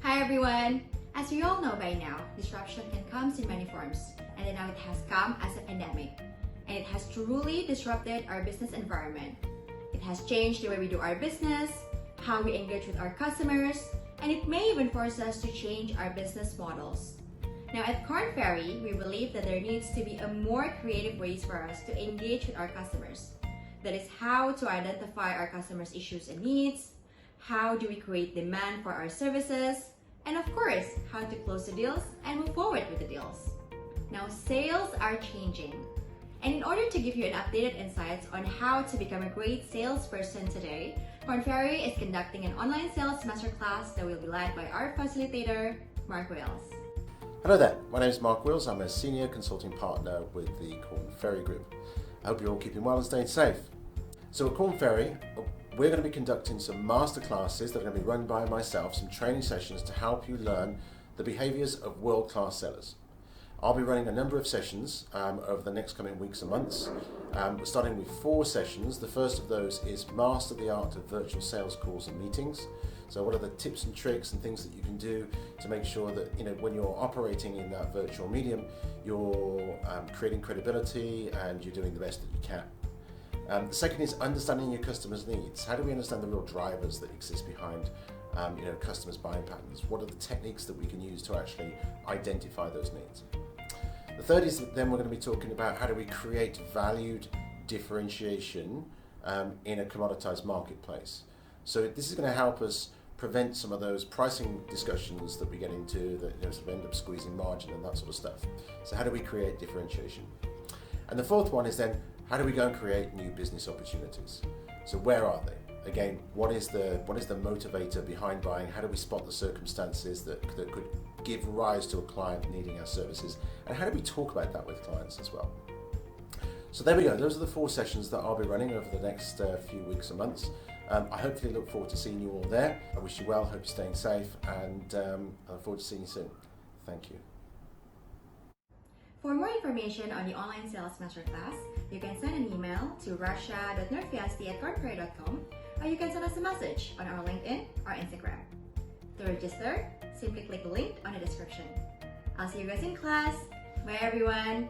Hi everyone! As we all know by now, disruption can come in many forms, and now it has come as a pandemic. And it has truly disrupted our business environment. It has changed the way we do our business, how we engage with our customers, and it may even force us to change our business models. Now at Korn Ferry, we believe that there needs to be a more creative ways for us to engage with our customers. That is how to identify our customers' issues and needs, how do we create demand for our services, and of course, how to close the deals and move forward with the deals. Now sales are changing. And in order to give you an updated insights on how to become a great salesperson today, Korn Ferry is conducting an online sales masterclass that will be led by our facilitator, Mark Wales. Hello there, my name is Mark Wills. I'm a senior consulting partner with the Korn Ferry Group. I hope you're all keeping well and staying safe. So at Korn Ferry, we're going to be conducting some masterclasses that are going to be run by myself, some training sessions to help you learn the behaviours of world-class sellers. I'll be running a number of sessions over the next coming weeks and months. We're starting with 4 sessions. The first of those is Master the Art of Virtual Sales Calls and Meetings. So what are the tips and tricks and things that you can do to make sure that when you're operating in that virtual medium, you're creating credibility and you're doing the best that you can. The second is understanding your customers' needs. How do we understand the real drivers that exist behind customers' buying patterns? What are the techniques that we can use to actually identify those needs? The third is that then we're going to be talking about how do we create valued differentiation in a commoditized marketplace. So this is going to help us prevent some of those pricing discussions that we get into that sort of end up squeezing margin and that sort of stuff. So how do we create differentiation? And the fourth one is then how do we go and create new business opportunities? So where are they? Again, what is the motivator behind buying? How do we spot the circumstances that could give rise to a client needing our services? And how do we talk about that with clients as well? So there we go. Those are the 4 sessions that I'll be running over the next few weeks and months. I hopefully look forward to seeing you all there. I wish you well, hope you're staying safe, and I look forward to seeing you soon. Thank you. For more information on the online sales masterclass, you can send an email to rasha.norfiasti@kornferry.com, or you can send us a message on our LinkedIn or Instagram. To register, simply click the link on the description. I'll see you guys in class. Bye everyone!